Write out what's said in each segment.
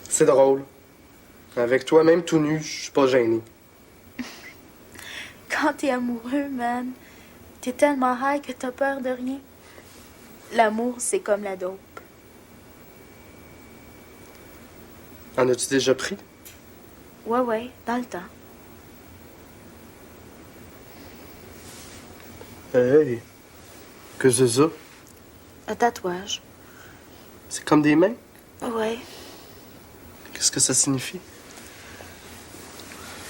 C'est drôle. Avec toi, même tout nu, je suis pas gêné. Quand t'es amoureux, man, t'es tellement high que t'as peur de rien. L'amour, c'est comme la dope. En as-tu déjà pris? Ouais, dans le temps. Hey, que c'est ça? Un tatouage. C'est comme des mains? Ouais. Qu'est-ce que ça signifie?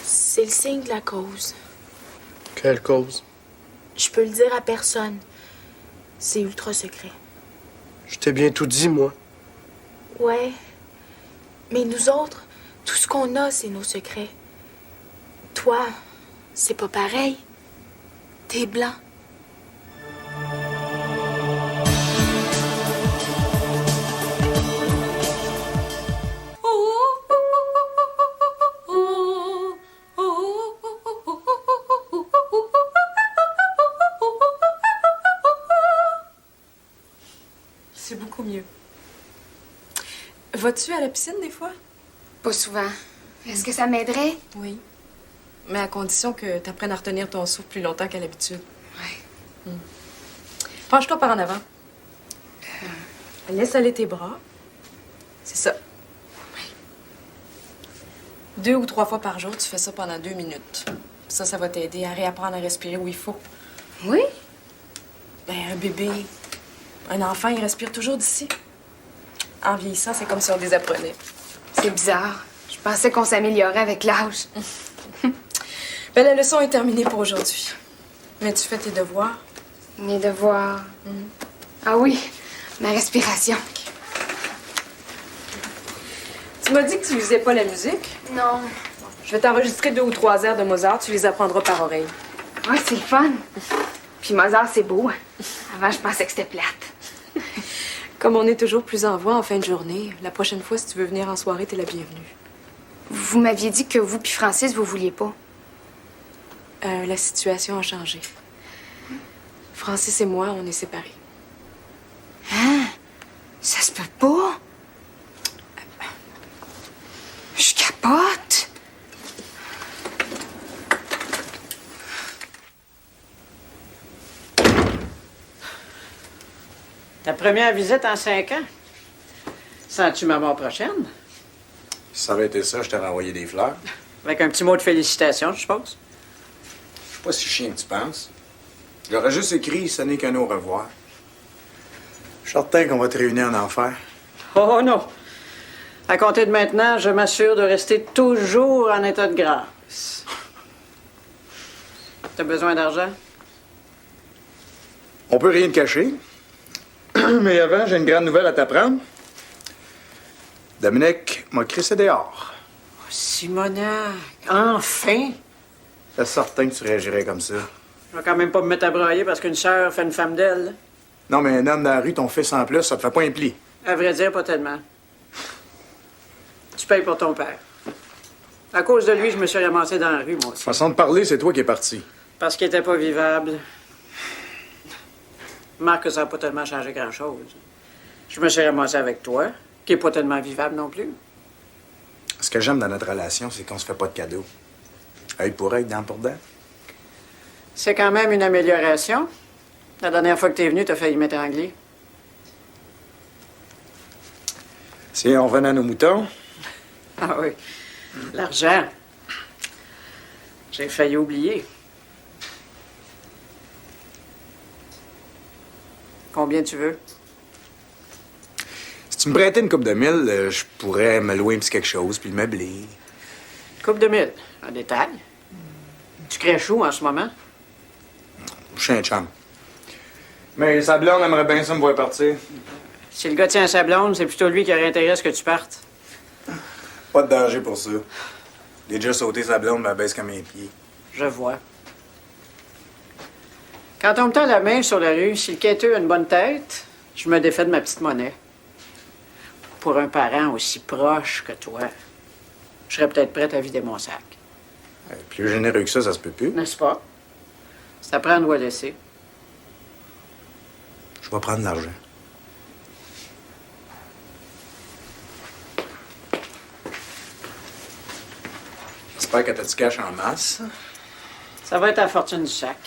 C'est le signe de la cause. Quelle cause? Je peux le dire à personne. C'est ultra secret. Je t'ai bien tout dit, moi. Ouais. Mais nous autres, tout ce qu'on a, c'est nos secrets. Toi, c'est pas pareil. T'es blanc. C'est beaucoup mieux. Vas-tu à la piscine des fois? Pas souvent. Est-ce que ça m'aiderait? Oui. Mais à condition que tu apprennes à retenir ton souffle plus longtemps qu'à l'habitude. Ouais. Penche-toi par en avant. Laisse aller tes bras. C'est ça. Oui. 2 ou 3 fois par jour, tu fais ça pendant 2 minutes. Ça va t'aider à réapprendre à respirer où il faut. Oui? Ben, un bébé, un enfant, il respire toujours d'ici. En vieillissant, c'est comme si on désapprenait. C'est bizarre. Je pensais qu'on s'améliorait avec l'âge. Ben, la leçon est terminée pour aujourd'hui. Mais tu fais tes devoirs? Mes devoirs. Ah oui, ma respiration. Tu m'as dit que tu lisais pas la musique? Non. Je vais t'enregistrer 2 ou 3 airs de Mozart. Tu les apprendras par oreille. Ouais, c'est le fun. Puis Mozart, c'est beau. Avant, je pensais que c'était plate. Comme on est toujours plus en voix en fin de journée, la prochaine fois, si tu veux venir en soirée, t'es la bienvenue. Vous m'aviez dit que vous puis Francis, vous vouliez pas. La situation a changé. Francis et moi, on est séparés. Hein? Ça se peut pas? Je capote. Ta première visite en 5 ans? Sens-tu ma mort prochaine? Si ça avait été ça, je t'aurais envoyé des fleurs. Avec un petit mot de félicitations, je suppose. Je suis pas si chien que tu penses. J'aurais juste écrit « Ce n'est qu'un au revoir ». Je suis certain qu'on va te réunir en enfer. Oh non! À compter de maintenant, je m'assure de rester toujours en état de grâce. T'as besoin d'argent? On peut rien te cacher. Mais avant, j'ai une grande nouvelle à t'apprendre. Dominique m'a crissé dehors. Oh, Simonac, enfin! C'est certain que tu réagirais comme ça. Je vais quand même pas me mettre à brailler parce qu'une sœur fait une femme d'elle. Non, mais un homme dans la rue, ton fils en plus, ça te fait pas un pli. À vrai dire, pas tellement. Tu payes pour ton père. À cause de lui, je me suis ramassé dans la rue, moi aussi. Façon de parler, c'est toi qui es parti. Parce qu'il était pas vivable. Remarque que ça n'a pas tellement changé grand-chose. Je me suis ramassé avec toi, qui est pas tellement vivable non plus. Ce que j'aime dans notre relation, c'est qu'on se fait pas de cadeaux. Œil pour œil, dent pour dent. C'est quand même une amélioration. La dernière fois que t'es venu, t'as failli m'étrangler. Si on revenait à nos moutons, Ah oui. L'argent. J'ai failli oublier. Combien tu veux? si tu me prêtais une coupe de mille, je pourrais me louer un petit quelque chose puis le meubler. Coupe de 1000. En détail. Tu crèches où en ce moment? Je suis un chum. Mais sa blonde aimerait bien ça me voir partir. Si le gars tient sa blonde, c'est plutôt lui qui aurait intérêt à ce que tu partes. Pas de danger pour ça. J'ai déjà sauté sa blonde, mais elle baisse comme un pied. Je vois. Quand on me tend la main sur la rue, si le quêteux a une bonne tête, je me défais de ma petite monnaie. Pour un parent aussi proche que toi, je serais peut-être prête à vider mon sac. Plus généreux que ça se peut plus. N'est-ce pas? C'est à prendre ou à laisser. Je vais prendre l'argent. J'espère que t'as du cash en masse. Ça va être la fortune du sac.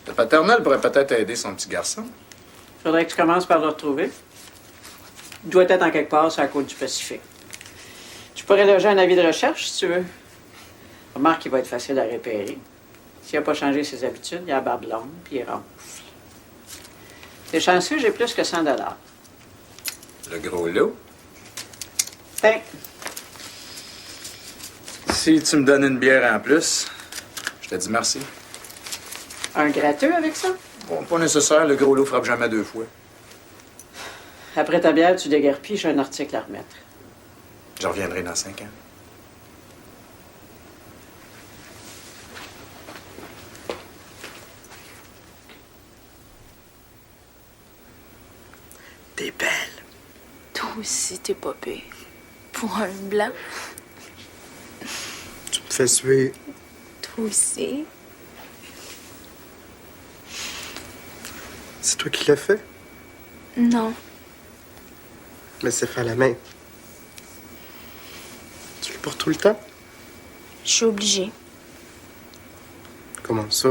Le paternel pourrait peut-être aider son petit garçon. Faudrait que tu commences par le retrouver. Il doit être en quelque part sur la côte du Pacifique. Tu pourrais loger un avis de recherche, si tu veux. Remarque qu'il va être facile à repérer. S'il n'a pas changé ses habitudes, il a la barbe longue, puis il ronfle. T'es chanceux, j'ai plus que 100 $. Le gros lot. Tiens, Si tu me donnes une bière en plus, je te dis merci. un gratteux avec ça? Bon, pas nécessaire, le gros lot frappe jamais 2 fois. Après ta bière, tu déguerpis, j'ai un article à remettre. Je reviendrai dans 5 ans. T'es belle. Toi aussi, t'es pas pire. Pour un blanc, Tu me fais suer. toi aussi. C'est toi qui l'as fait? Non. Mais c'est fait à la main. Tu le portes tout le temps? Je suis obligée. Comment ça?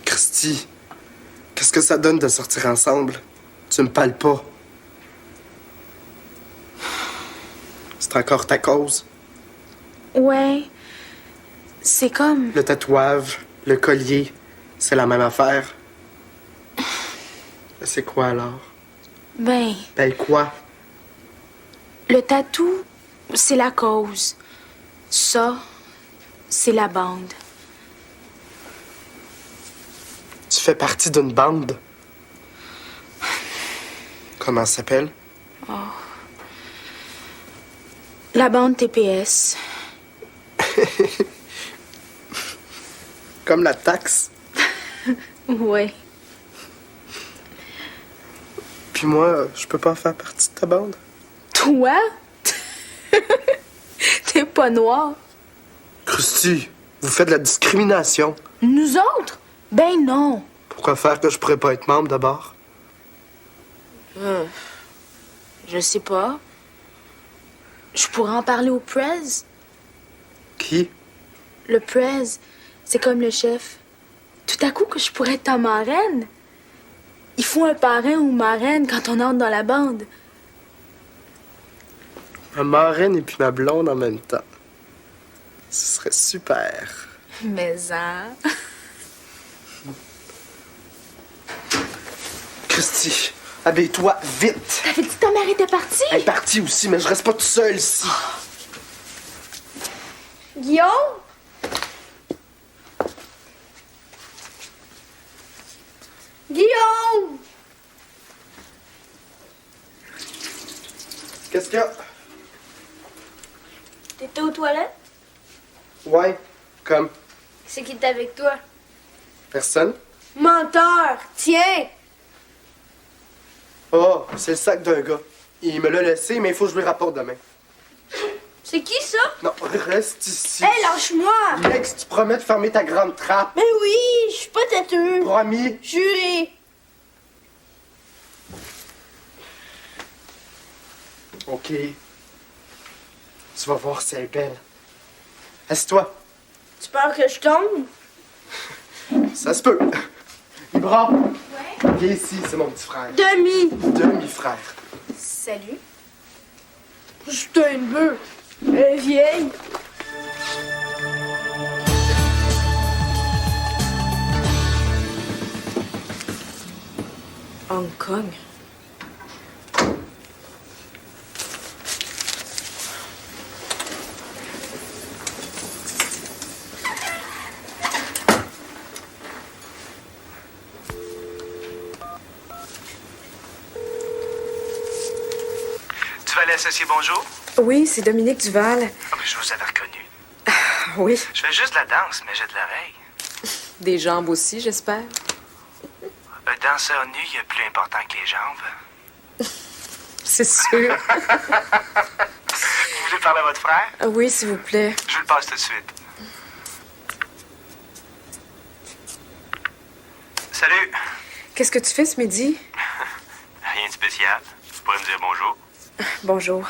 Christy, qu'est-ce que ça donne de sortir ensemble? Tu me parles pas. C'est encore ta cause. Ouais. C'est comme... Le tatouage, le collier, c'est la même affaire. C'est quoi alors? Ben, Ben quoi? le tatou, c'est la cause. Ça, c'est la bande. Tu fais partie d'une bande? Comment ça s'appelle? La bande TPS. Comme la taxe. Ouais. Puis moi, je peux pas faire partie de ta bande? Toi? T'es pas noir. Christy, vous faites de la discrimination. Nous autres? Ben non. Pourquoi faire que je pourrais pas être membre d'abord? Je sais pas. Je pourrais en parler au prez. Qui? Le prez, c'est comme le chef. Tout à coup que je pourrais être ta marraine. Il faut un parrain ou marraine quand on entre dans la bande. Ma marraine et puis ma blonde en même temps. Ce serait super. Mais hein. Christy, habille-toi vite. T'avais dit que ta mère était partie? Elle est partie aussi, mais je reste pas tout seul ici. Guillaume? Guillaume! Qu'est-ce qu'il y a? T'étais aux toilettes? Ouais, comme C'est qui était avec toi? personne. Menteur! Tiens! Oh, c'est le sac d'un gars. Il me l'a laissé, mais il faut que je lui rapporte demain. C'est qui ça? Non, reste ici. Hé, lâche-moi! Lex, tu promets de fermer ta grande trappe. Mais oui, je suis pas têteux. Promis. Juré. OK. Tu vas voir si elle est belle. Assieds-toi. Tu peur que je tombe? Ça se peut. Ibra. Ouais? Viens ici, c'est mon petit frère. Demi. Demi-frère. Salut. J'étais une bœuf. Vieille. Hong Kong. Tu vas l'associer bonjour? Oui, c'est Dominique Duval. Ah, mais je vous avais reconnu. Oui. Je fais juste la danse, mais j'ai de l'oreille. Des jambes aussi, j'espère. Un danseur nu, il est plus important que les jambes. C'est sûr. Vous voulez parler à votre frère? Ah oui, s'il vous plaît. Je vous le passe tout de suite. Salut. Qu'est-ce que tu fais ce midi? Rien de spécial. Vous pourrez me dire bonjour. Bonjour.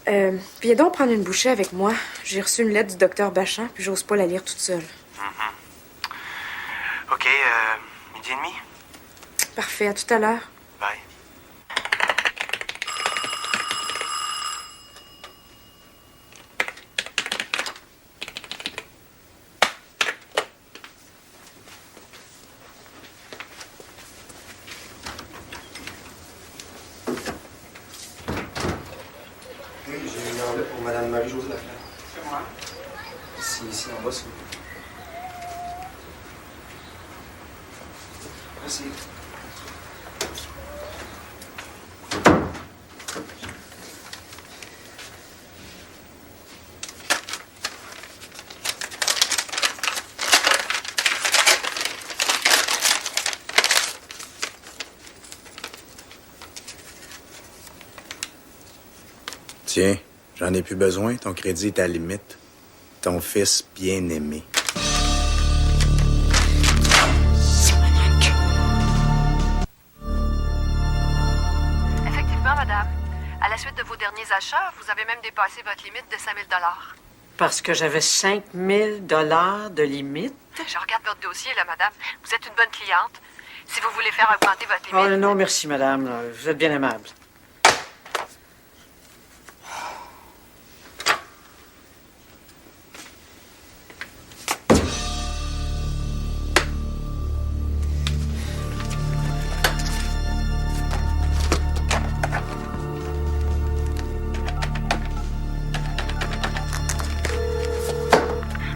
Viens donc prendre une bouchée avec moi. J'ai reçu une lettre du docteur Bachand, puis j'ose pas la lire toute seule. OK, 12h30? Parfait, à tout à l'heure. Bye. Oui, j'ai une enveloppe pour Mme Marie-Josée Lafleur. C'est moi. Ici, en bas, s'il vous plaît. Merci. Tiens, j'en ai plus besoin. Ton crédit est à la limite. Ton fils bien-aimé. Effectivement, madame. À la suite de vos derniers achats, vous avez même dépassé votre limite de 5 000 $. Parce que j'avais 5 000 de limite. Je regarde votre dossier, là, madame. Vous êtes une bonne cliente. Si vous voulez faire augmenter votre Oh limite... non, merci, madame. Vous êtes bien aimable.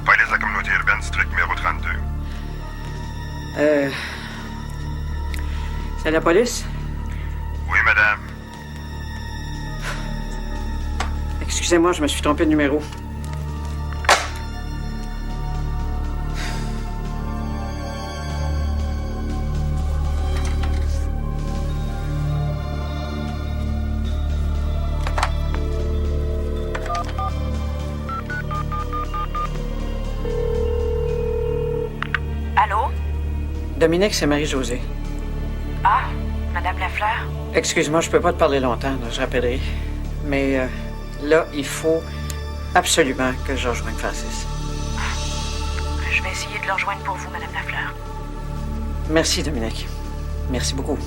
Police de la communauté urbaine, district numéro 32. C'est la police? Oui, madame. Excusez-moi, je me suis trompé de numéro. Allô? Dominique, c'est Marie-Josée. Ah, madame Lafleur? Excuse-moi, je peux pas te parler longtemps, là, je rappellerai. Mais là, il faut absolument que je rejoigne Francis. Je vais essayer de le rejoindre pour vous, madame Lafleur. Merci, Dominique. Merci beaucoup.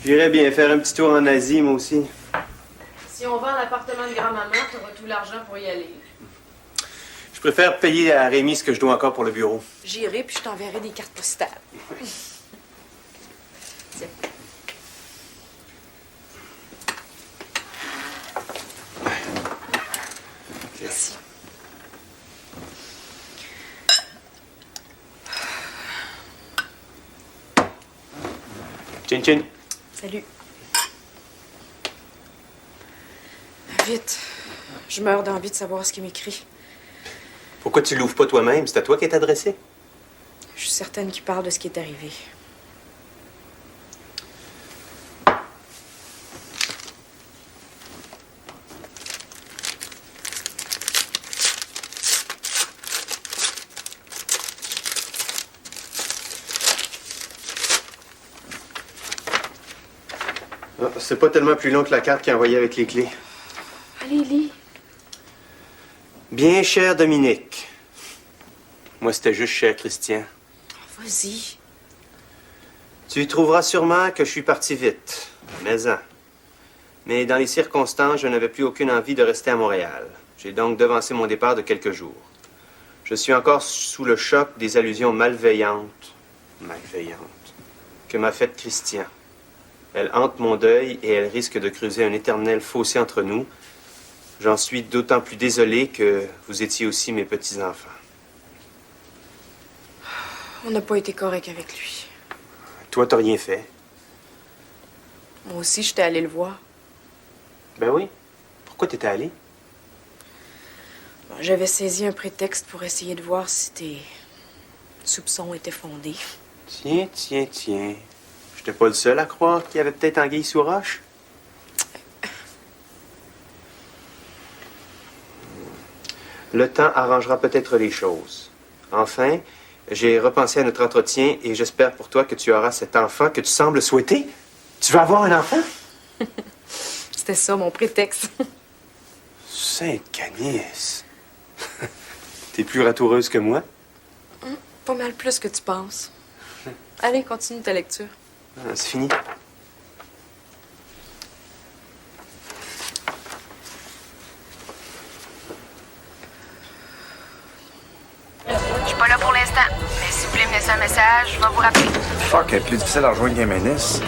J'irais bien faire un petit tour en Asie, moi aussi. Si on vend l'appartement de grand-maman, t'auras tout l'argent pour y aller. Je préfère payer à Rémi ce que je dois encore pour le bureau. J'irai, puis je t'enverrai des cartes postales. Tiens. Merci. Chin chin. Salut. Vite. Je meurs d'envie de savoir ce qu'il m'écrit. Pourquoi tu l'ouvres pas toi-même? C'est à toi qui est adressé. Je suis certaine qu'il parle de ce qui est arrivé. Ah, c'est pas tellement plus long que la carte qu'il a envoyée avec les clés. Allez, lis. Bien cher Dominique. Moi, c'était juste cher Christian. Vas-y. Tu trouveras sûrement que je suis parti vite. Mais dans les circonstances, je n'avais plus aucune envie de rester à Montréal. J'ai donc devancé mon départ de quelques jours. Je suis encore sous le choc des allusions malveillantes que m'a faites Christian. Elle hante mon deuil et elle risque de creuser un éternel fossé entre nous. J'en suis d'autant plus désolé que vous étiez aussi mes petits-enfants. On n'a pas été correct avec lui. Toi, t'as rien fait. Moi aussi, j'étais allée le voir. Ben oui. Pourquoi t'étais allé? Bon, j'avais saisi un prétexte pour essayer de voir si tes soupçons étaient fondés. Tiens. J'étais pas le seul à croire qu'il y avait peut-être anguille sous roche. Le temps arrangera peut-être les choses. Enfin, j'ai repensé à notre entretien et j'espère pour toi que tu auras cet enfant que tu sembles souhaiter. Tu veux avoir un enfant? C'était ça, mon prétexte. Sainte-Canis. T'es plus ratoureuse que moi? Pas mal plus que tu penses. Allez, continue ta lecture. Ah, c'est fini. Je suis pas là pour l'instant. Mais si vous voulez me laisser un message, je vais vous rappeler. Fuck, elle est plus difficile à rejoindre qu'un Ménis.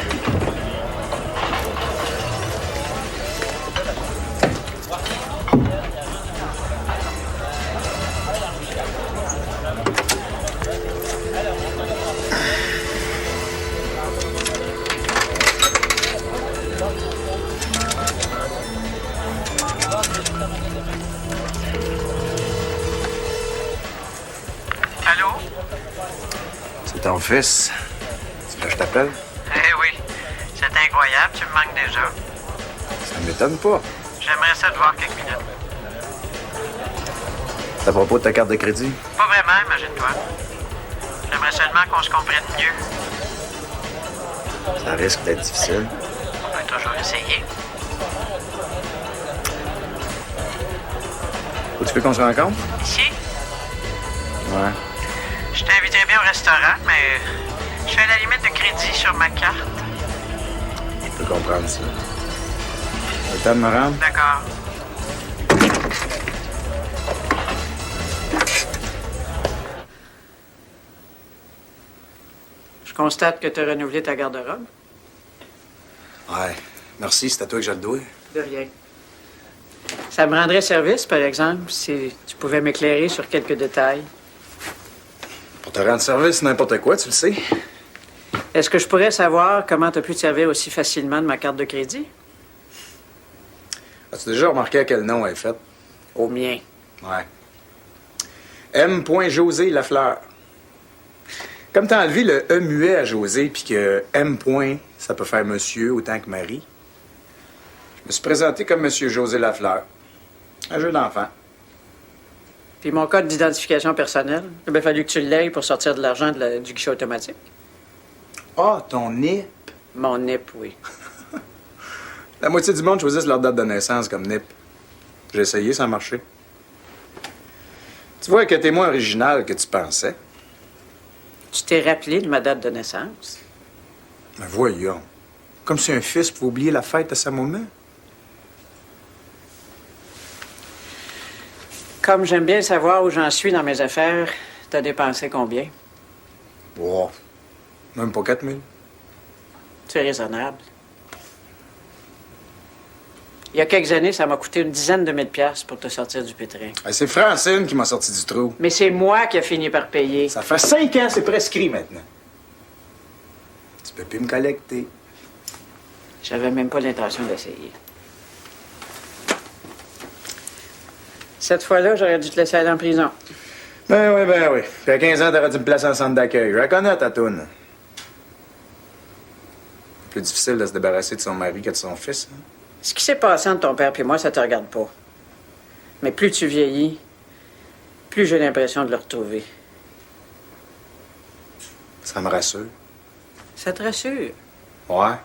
Allô? C'est ton fils. C'est là que je t'appelle? Eh oui, c'est incroyable, tu me manques déjà. Ça ne m'étonne pas. J'aimerais ça te voir quelques minutes. C'est à propos de ta carte de crédit? Pas vraiment, imagine-toi. J'aimerais seulement qu'on se comprenne mieux. Ça risque d'être difficile. On peut toujours essayer. Où tu veux qu'on se rencontre? Ici, Ouais. je t'inviterais bien au restaurant, mais je fais la limite de crédit sur ma carte. Je peux comprendre ça. Le temps de me rendre? D'accord. Je constate que tu as renouvelé ta garde-robe. Ouais. Merci, c'est à toi que je le dois. De rien. Ça me rendrait service, par exemple, si tu pouvais m'éclairer sur quelques détails. Pour te rendre service, n'importe quoi, tu le sais. Est-ce que je pourrais savoir comment tu as pu te servir aussi facilement de ma carte de crédit? As-tu déjà remarqué à quel nom elle est faite? Au mien. Ouais. M. José Lafleur. Comme t'as enlevé le E muet à José, puis que M. ça peut faire monsieur autant que Marie, je me suis présenté comme monsieur José Lafleur. Un jeu d'enfant. Puis mon code d'identification personnelle, il a bien fallu que tu l'aies pour sortir de l'argent du guichet automatique. Ah, ton NIP. Mon NIP, oui. La moitié du monde choisissent leur date de naissance comme NIP. J'ai essayé, ça a marché. Tu vois que t'es moins original que tu pensais. Tu t'es rappelé de ma date de naissance? Mais voyons. Comme si un fils pouvait oublier la fête à sa maman. Comme j'aime bien savoir où j'en suis dans mes affaires, t'as dépensé combien? Wow. Même pas 4 000. Tu es raisonnable. Il y a quelques années, ça m'a coûté une dizaine de mille piastres pour te sortir du pétrin. C'est Francine qui m'a sorti du trou. Mais c'est moi qui ai fini par payer. Ça fait 5 ans, c'est prescrit maintenant. Tu peux plus me collecter. J'avais même pas l'intention d'essayer. Cette fois-là, j'aurais dû te laisser aller en prison. Ben oui. Puis à 15 ans, t'aurais dû me placer en centre d'accueil. Je la connais, ta toune. Plus difficile de se débarrasser de son mari que de son fils. Hein? Ce qui s'est passé entre ton père et moi, ça te regarde pas. Mais plus tu vieillis, plus j'ai l'impression de le retrouver. Ça me rassure. Ça te rassure? Ouais.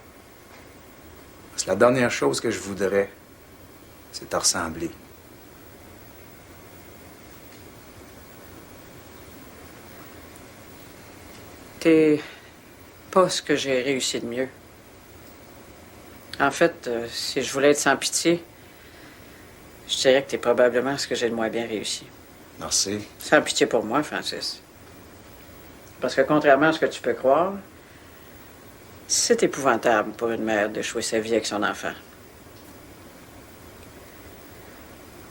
C'est la dernière chose que je voudrais, c'est te ressembler. T'es pas ce que j'ai réussi de mieux. En fait, si je voulais être sans pitié, je dirais que t'es probablement ce que j'ai le moins bien réussi. Merci. Sans pitié pour moi, Francis. Parce que contrairement à ce que tu peux croire, c'est épouvantable pour une mère de jouer sa vie avec son enfant.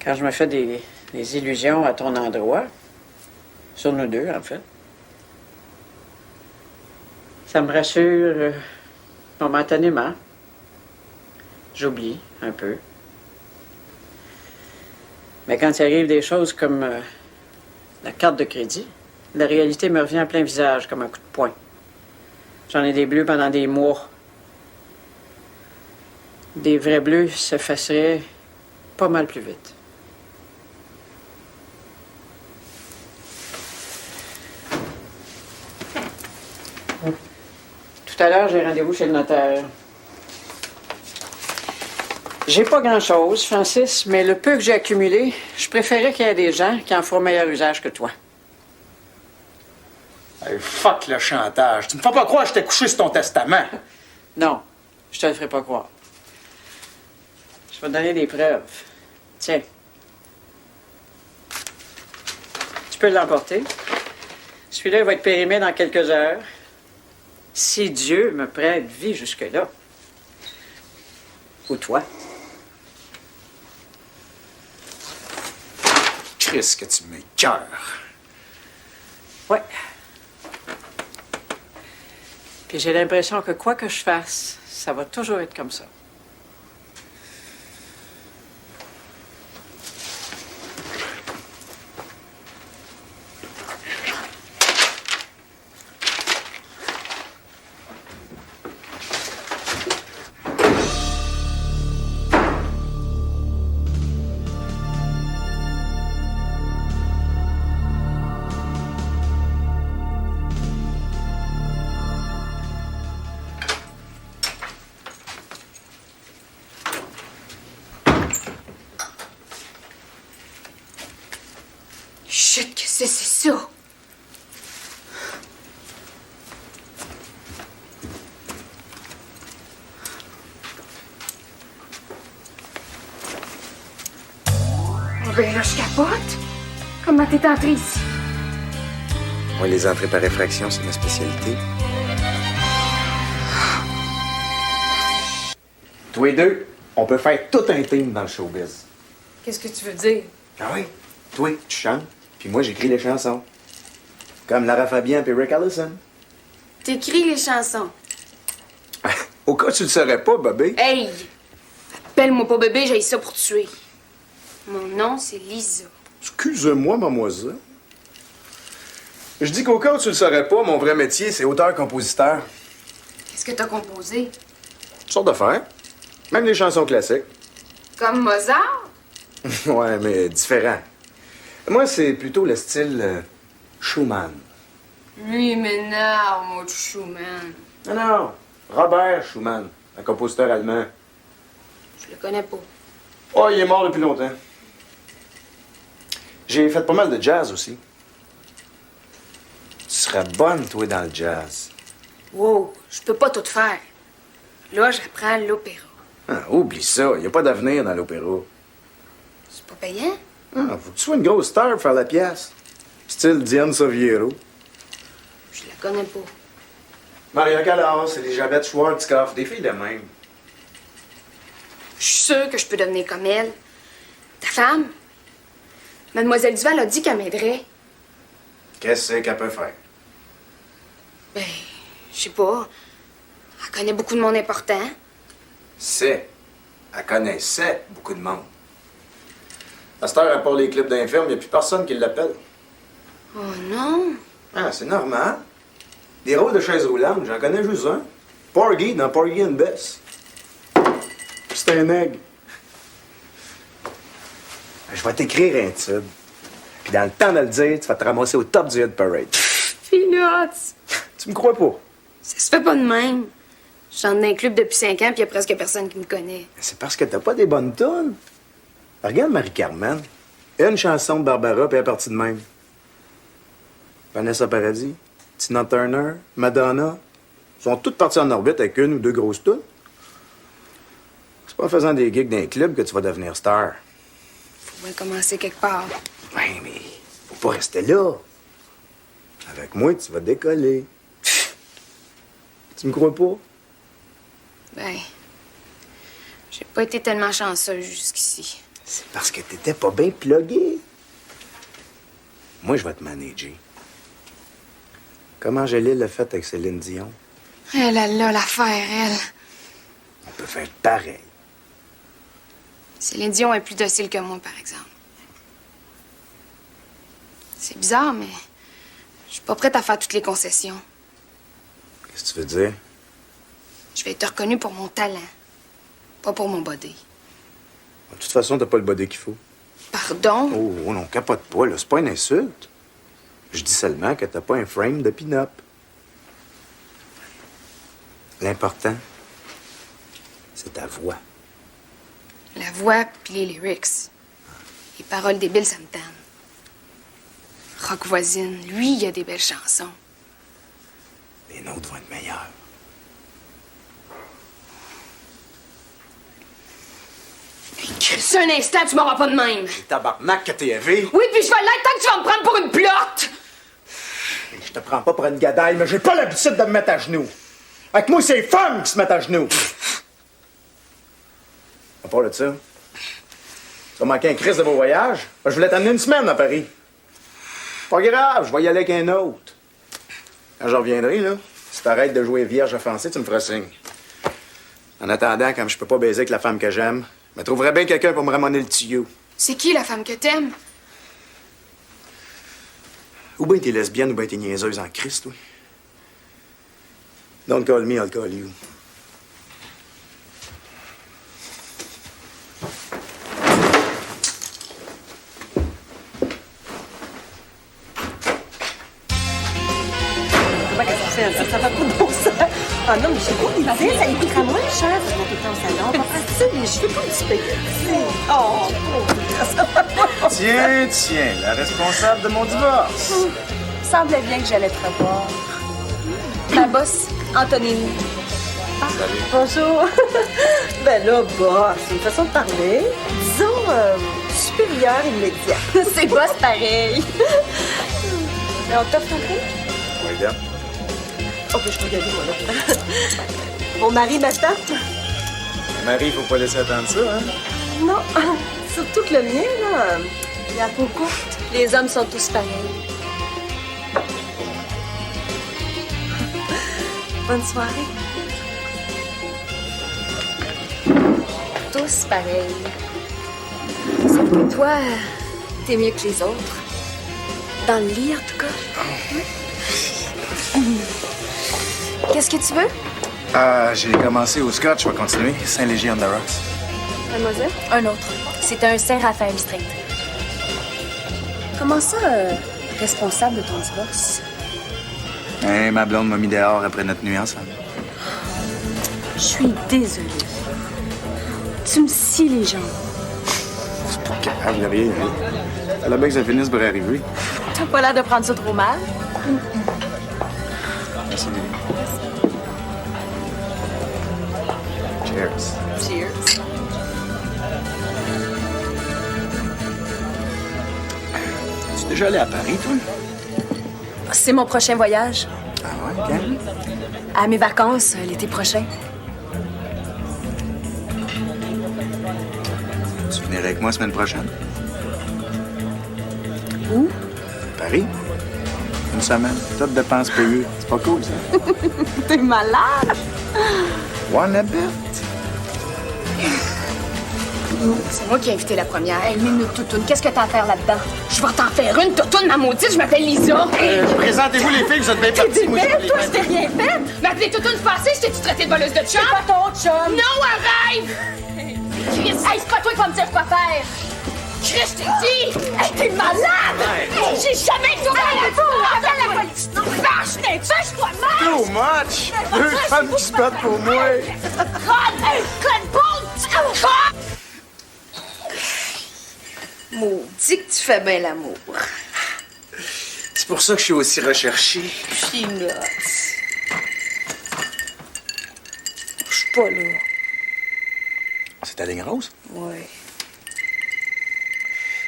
Quand je me fais des illusions à ton endroit, sur nous deux, en fait, ça me rassure momentanément. J'oublie un peu. Mais quand il arrive des choses comme la carte de crédit, la réalité me revient en plein visage comme un coup de poing. J'en ai des bleus pendant des mois. Des vrais bleus s'effaceraient pas mal plus vite. Tout à l'heure, j'ai rendez-vous chez le notaire. J'ai pas grand-chose, Francis, mais le peu que j'ai accumulé, je préférais qu'il y ait des gens qui en feront meilleur usage que toi. Hey, fuck le chantage. Tu me fais pas croire que je t'ai couché sur ton testament. Non, je te le ferai pas croire. Je vais te donner des preuves. Tiens. Tu peux l'emporter. Celui-là, il va être périmé dans quelques heures. Si Dieu me prête vie jusque-là. Ou toi. Christ, que tu m'écœures. Ouais. Puis j'ai l'impression que quoi que je fasse, ça va toujours être comme ça. Chut, qu'est-ce que c'est ça? Oh ben là, je capote. Comment t'es entrée ici? Moi, les entrées par effraction, c'est ma spécialité. Tous les deux, on peut faire tout un team dans le showbiz. Qu'est-ce que tu veux dire? Ah oui? Toi, tu chantes, puis moi, j'écris les chansons. Comme Lara Fabian et Rick Allison. T'écris les chansons. Au cas où tu le saurais pas, Bobby. Hey! Appelle-moi pas bébé, j'ai ça pour tuer. Mon nom, c'est Lisa. Excuse-moi, mademoiselle. Je dis qu'au cas où tu le saurais pas, mon vrai métier, c'est auteur-compositeur. Qu'est-ce que t'as composé? Toutes sortes d'affaires. Même les chansons classiques. Comme Mozart? Ouais, mais différent. Moi, c'est plutôt le style Schumann. Lui, il m'énerve, mon Schumann. Non, Robert Schumann, un compositeur allemand. Je le connais pas. Oh, il est mort depuis longtemps. J'ai fait pas mal de jazz aussi. Tu serais bonne, toi, dans le jazz. Wow, je peux pas tout faire. Là, j'apprends l'opéra. Ah, oublie ça, il n'y a pas d'avenir dans l'opéra. C'est pas payant? Ah, faut que tu sois une grosse star pour faire la pièce. Style Diane Saviero. Je la connais pas. Maria Callas, Elisabeth Schwarzkopf, des filles de même. Je suis sûre que je peux devenir comme elle. Ta femme? Mademoiselle Duval a dit qu'elle m'aiderait. Qu'est-ce qu'elle peut faire? Ben, je sais pas. Elle connaît beaucoup de monde important. Elle connaissait beaucoup de monde. À cette heure, à part les clips d'infirme, il n'y a plus personne qui l'appelle. Oh non? Ah, c'est normal. Des rôles de chaise roulante, j'en connais juste un. Porgy dans Porgy and Bess. C'est un aigle. Je vais t'écrire un tube. Puis dans le temps de le dire, tu vas te ramasser au top du Hit Parade. Peanuts! Tu me crois pas? Ça se fait pas de même. Je chante dans un club depuis 5 ans, puis y a presque personne qui me connaît. C'est parce que t'as pas des bonnes tunes. Regarde Marie-Carmen. Une chanson de Barbara, puis elle est partie de même. Vanessa Paradis, Tina Turner, Madonna, sont toutes parties en orbite avec une ou deux grosses tunes. C'est pas en faisant des gigs dans un club que tu vas devenir star. Faut bien commencer quelque part. Ouais, mais faut pas rester là. Avec moi, tu vas décoller. Tu me crois pas? Ben, j'ai pas été tellement chanceuse jusqu'ici. C'est parce que t'étais pas bien plugué. Moi, je vais te manager. Comment Angéline l'a fait avec Céline Dion? Elle a là l'affaire, elle. On peut faire pareil. Céline Dion est plus docile que moi, par exemple. C'est bizarre, mais je suis pas prête à faire toutes les concessions. Qu'est-ce que tu veux dire? Je vais être reconnue pour mon talent, pas pour mon body. De toute façon, t'as pas le body qu'il faut. Pardon? Oh, non, capote pas, là. C'est pas une insulte. Je dis seulement que t'as pas un frame de pin-up. L'important, c'est ta voix. La voix puis les lyrics. Les paroles débiles, ça me tanne. Rock voisine, lui, il a des belles chansons. Les nôtres vont être meilleurs. C'est un instant, tu m'auras pas de même. Tabarnak que t'es élevé. Oui, puis je vais l'être tant que tu vas me prendre pour une plotte. Je te prends pas pour une gadaille, mais j'ai pas l'habitude de me mettre à genoux. Avec moi, c'est les femmes qui se mettent à genoux. À part de ça, tu vas manquer un crise de vos voyages. Moi, je voulais t'amener une semaine à Paris. Pas grave, je vais y aller avec un autre. Quand j'en reviendrai, là, si t'arrêtes de jouer vierge offensée, tu me feras signe. En attendant, comme je peux pas baiser avec la femme que j'aime, je me trouverais bien quelqu'un pour me ramener le tuyau. C'est qui la femme que t'aimes? Ou bien t'es lesbienne, ou bien t'es niaiseuse en Christ, oui. Don't call me, I'll call you. Ça va pas de bon sens. Ah non, mais j'ai pas l'idée, ça lui coûtera moins cher de monter dans le salon. On va partir les cheveux comme du spaghetti. Oh! Tiens, la responsable de mon divorce. Semblait bien que j'allais te revoir. Ma boss, Antonine. Salut. Bonjour. Ben là, boss, c'est une façon de parler. Disons, supérieure immédiat. C'est boss pareil. Mais on t'offre ton prix? Oui, bien. Oh, ben je peux y aller, moi, là. Mon mari m'attend. Marie, faut pas laisser attendre ça, hein? Non, surtout que le mien, là, il a peau courte. Les hommes sont tous pareils. Bonne soirée. Tous pareils. Sauf que toi, t'es mieux que les autres. Dans le lit, en tout cas. Qu'est-ce que tu veux? J'ai commencé au Scotch, je vais continuer. Saint-Léger on the Rocks. Mademoiselle? Un autre. C'est un Saint-Raphaël Street. Comment ça, responsable de ton divorce? Ma blonde m'a mis dehors après notre nuit ensemble. Je suis désolée. Tu me scies les jambes. C'est pas grave, y'a rien. Elle a bien que ça finisse pour arriver. T'as pas l'air de prendre ça trop mal. Merci, Lily. Cheers. Cheers. Tu es déjà allé à Paris, toi? C'est mon prochain voyage. Ah ouais, quand? À mes vacances, l'été prochain. Tu viendrais avec moi la semaine prochaine? Où? Paris. Une semaine. Toutes dépenses payées. C'est pas cool, ça? T'es malade! One a bit. C'est moi qui ai invité la première. Hey, minute toutoune, qu'est-ce que t'as à faire là-dedans? Je vais t'en faire une toutoune, ma maudite, je m'appelle Lisa. Présentez-vous les filles, vous êtes bien partis. Moi, belle, toi, je t'ai rien fait. M'appeler toutoune passée, je t'ai-tu traité de voleuse de chum? C'est pas ton chum. Non, un rêve! Chris, hey, c'est pas toi qui vas me dire quoi faire. Chris, je t'ai dit! Hey, t'es malade! J'ai jamais été à la police! Non, vache, t'es fâche-toi mal! Too much! Deux femmes qui se battent pour moi! Conne boule, tu connes! Maudit que tu fais bien l'amour. C'est pour ça que je suis aussi recherché. Peanuts. Je suis pas là. C'est ta ligne rose? Oui.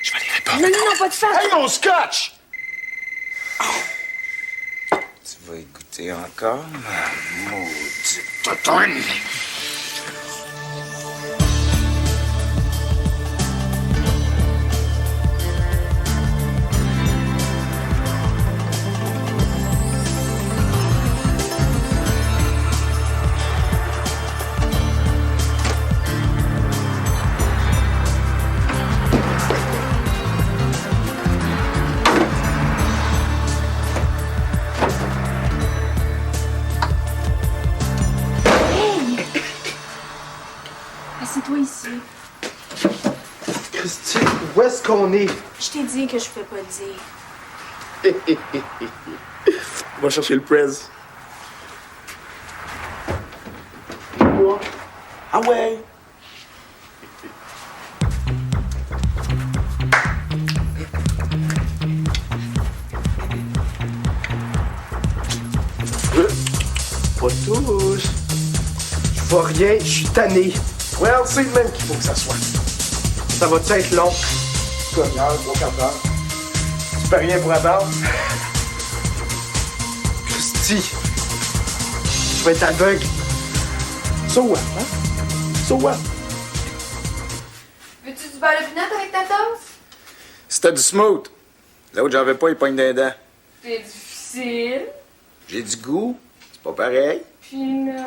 Je vais aller répondre. Non, pas de face. Hey, mon scotch! Tu vas y goûter encore, ma maudite totonne! Assieds-toi ici. Christy, où est-ce qu'on est? Je t'ai dit que je peux pas le dire. On va chercher le prez. Ah ouais? Pas tous. Je vois rien, je suis tanné. Well, c'est le même qu'il faut que ça soit. Ça va-tu être long? Une heure, 3-4 heures. Tu fais rien pour attendre? Christy! Je vais être aveugle. So what, hein? So what? Veux-tu du beurre de pinot avec ta toast? C'était du smooth. L'autre, j'en veux pas, il pogne des dents. C'est difficile. J'ai du goût. C'est pas pareil. Peanuts.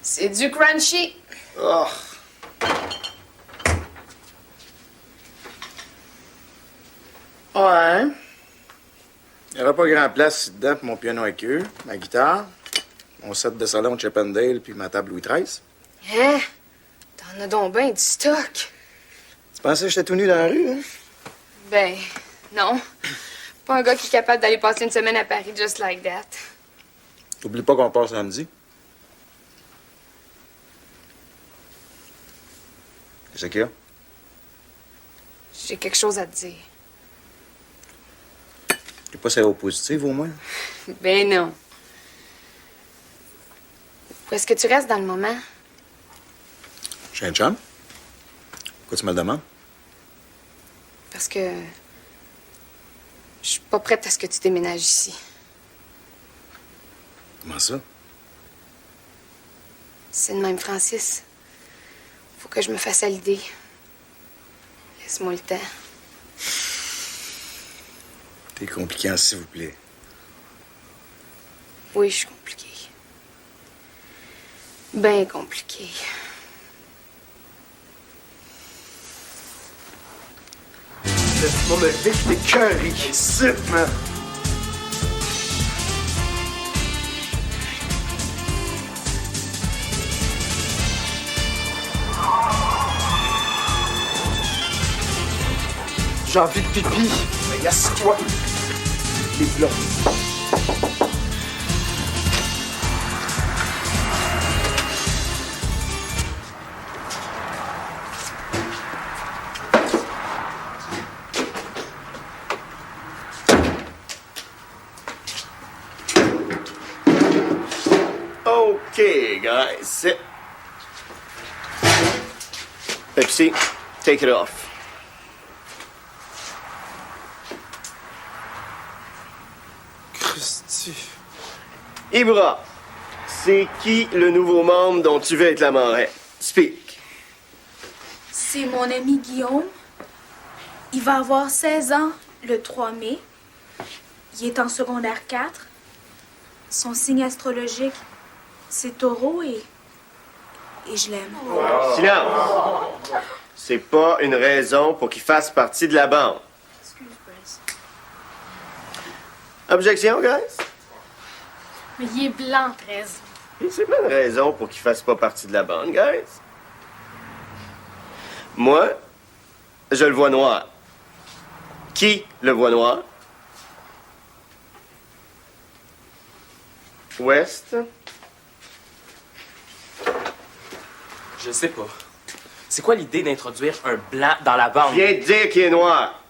C'est du crunchy. Oh. Ouais. Il n'y aura pas grand place ici-dedans pour mon piano à queue, ma guitare, mon set de salon de Chippendale puis ma table Louis XIII. Hein? T'en as donc bien du stock. Tu pensais que j'étais tout nu dans la rue, hein? Ben, non. Pas un gars qui est capable d'aller passer une semaine à Paris just like that. T'oublies pas qu'on part samedi. Qu'est-ce qu'il y a? J'ai quelque chose à te dire. T'es pas séro positive, au moins? Ben non. Où est-ce que tu restes dans le moment? J'ai un chum? Pourquoi tu me le demandes? Parce que je suis pas prête à ce que tu déménages ici. Comment ça? C'est de même, Francis. Faut que je me fasse à l'idée. Laisse-moi le temps. T'es compliquant, s'il vous plaît. Oui, je suis compliquée. Ben compliquée. Laisse-moi me lever, je t'écœuré. Zip, man. J'ai envie de pipi. Mais assis-toi. Les blancs. Okay, guys, sit. Pepsi, take it off. Christy. Ibra, c'est qui le nouveau membre dont tu veux être la marraine? Speak. C'est mon ami Guillaume. Il va avoir 16 ans le 3 mai. Il est en secondaire 4. Son signe astrologique, c'est Taureau et je l'aime. Silence. C'est pas une raison pour qu'il fasse partie de la bande. Excuse, Bryce. Objection, guys? Mais il est blanc, 13. Et c'est pas une raison pour qu'il fasse pas partie de la bande, guys. Moi, je le vois noir. Qui le voit noir? West? Je sais pas. C'est quoi l'idée d'introduire un blanc dans la bande? Viens de dire qu'il est noir.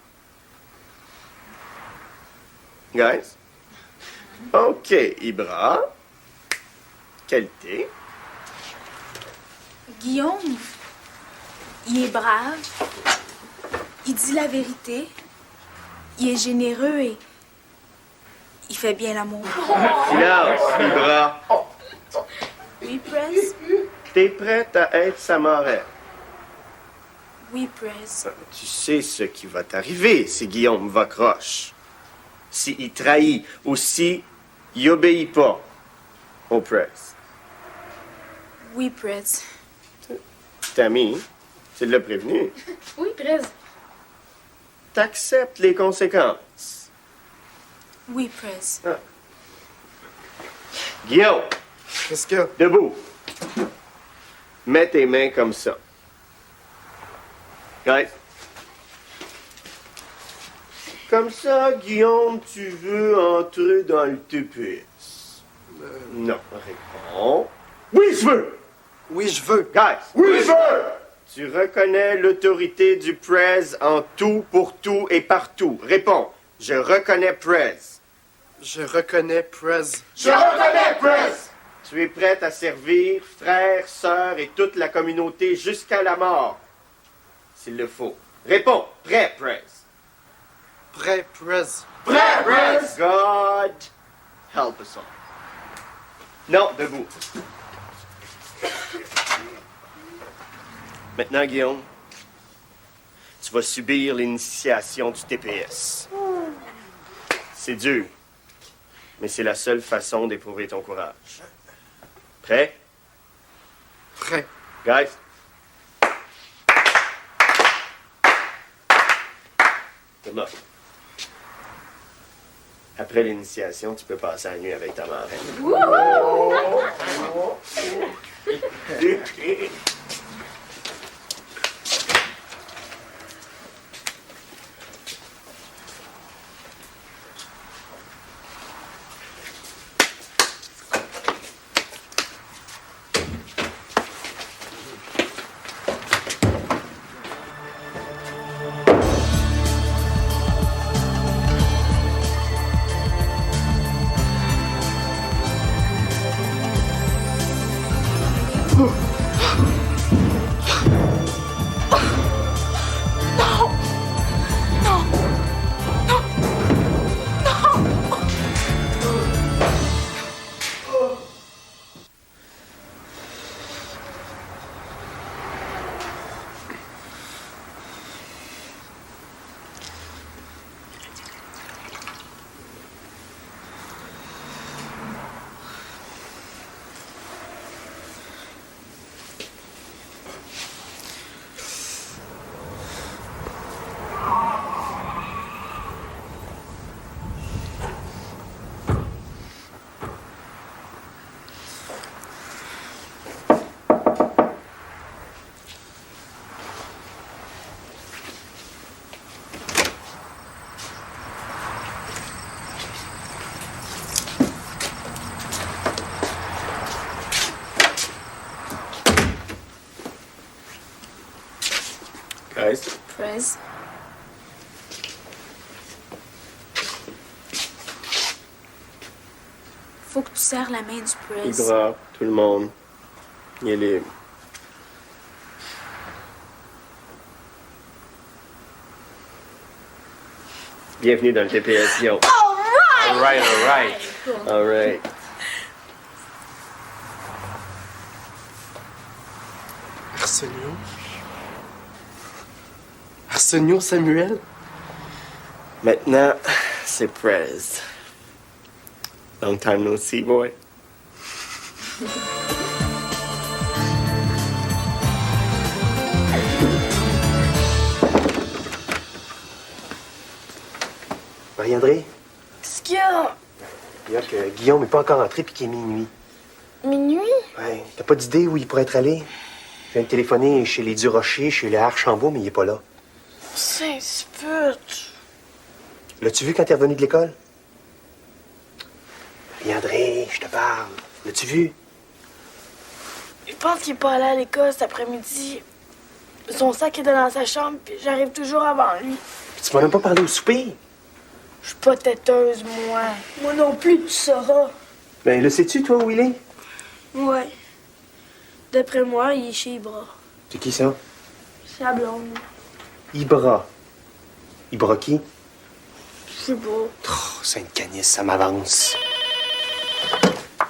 Guys? OK, Ibra. Qualité. Guillaume, il est brave. Il dit la vérité. Il est généreux et il fait bien l'amour. Silence, Ibra. Oui, Press? T'es prête à être sa marraine? Oui, Press. Tu sais ce qui va t'arriver si Guillaume va croche. S'il trahit ou s'il obéit pas au press. Oui, Press. Tammy, tu l'as prévenu. Oui, 13. T'acceptes les conséquences. Oui, Press. Ah. Guillaume. Qu'est-ce qu'il y a? Debout. Mets tes mains comme ça. Guys. Comme ça, Guillaume, tu veux entrer dans le TPS? Non. Réponds. Oui, je veux! Oui, je veux. Guys! Oui, je veux! Tu reconnais l'autorité du Prez en tout, pour tout et partout. Réponds. Je reconnais Prez. Je reconnais Prez. Je reconnais Prez! Tu es prête à servir frères, sœurs et toute la communauté jusqu'à la mort. S'il le faut. Réponds. Prêt, Prez. Prêt, Prez. Prêt, Prez! God help us all. Non, debout. Maintenant, Guillaume, tu vas subir l'initiation du TPS. C'est dur, mais c'est la seule façon d'éprouver ton courage. Prêt? Prêt. Guys? Good luck. Après l'initiation, tu peux passer la nuit avec ta marraine. Guys? Prez. Faut que tu serres la main du Prez. Hydra, tout le monde. Il est libre. Bienvenue dans le TPS, yo. All right, all right. All right. Arsenio? Arsenio Samuel? Maintenant, c'est Prez. Long time no see, boy. Marie-André? Qu'est-ce qu'il y a? Il y a que Guillaume n'est pas encore entré puis qu'il est minuit. Minuit? Ouais. T'as pas d'idée où il pourrait être allé? Je viens de téléphoner chez les Durocher, chez les Archambault, mais il est pas là. Saint-Sput. L'as-tu vu quand t'es revenu de l'école? Marie-André, je te parle. L'as-tu vu? Je pense qu'il est pas allé à l'école cet après-midi. Son sac était dans sa chambre, puis j'arrive toujours avant lui. Puis tu m'en as pas parlé au souper? Je suis pas têteuse, moi. Moi non plus, tu sauras. Ben, le sais-tu, toi, où il est? Ouais. D'après moi, il est chez Ibra. C'est qui ça? C'est la blonde. Ibra. Ibra qui? Je sais pas. Oh, Sainte-Canis, ça m'avance.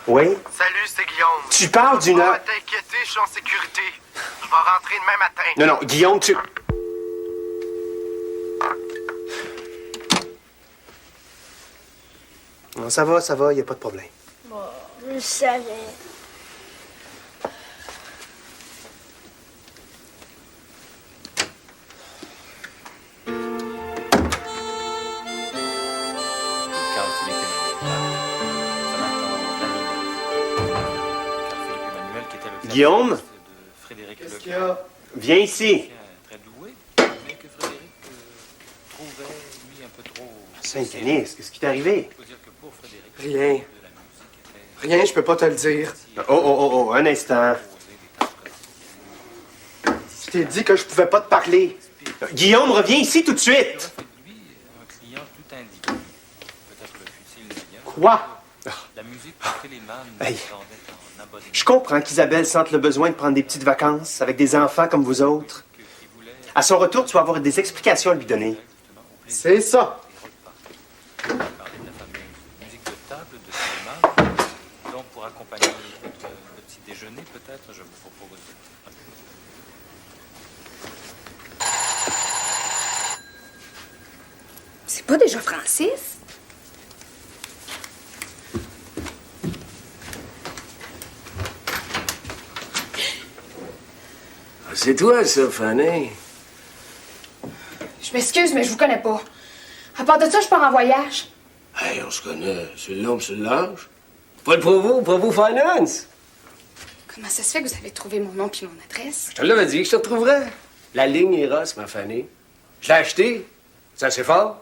Oui? Salut, c'est Guillaume. Tu parles d'une heure... Pas t'inquiéter, je suis en sécurité. Je vais rentrer demain matin. Non, non, Guillaume, tu... Non, ça va, y a pas de problème. Bon, je le savais. Carl Philippe Emmanuel. Ça m'attend l'ami. Carl Philippe Emmanuel qui était le Guillaume? de Frédéric Qu'est-ce Leclerc. qu'il y a? Viens ici. Très doué, mais que Frédéric trouvait, lui, un peu trop Saint-Canis, qu'est-ce qui t'est arrivé? Rien. Rien, je peux pas te le dire. Oh, un instant. Je t'ai dit que je pouvais pas te parler. Guillaume, reviens ici tout de suite. Quoi? Hey. Je comprends qu'Isabelle sente le besoin de prendre des petites vacances avec des enfants comme vous autres. À son retour, tu vas avoir des explications à lui donner. C'est ça. Donc, pour accompagner le petit déjeuner, peut-être, je vous propose... C'est pas déjà Francis? C'est toi, ça, Fanny. Je m'excuse, mais je vous connais pas. À part de ça, je pars en voyage. Hey, on se connaît. C'est le long, c'est le large. Pas le Provo Finance. Comment ça se fait que vous avez trouvé mon nom puis mon adresse? Je te l'avais dit que je te retrouverais. La ligne Eros, ma Fanny. Je l'ai acheté. C'est assez fort.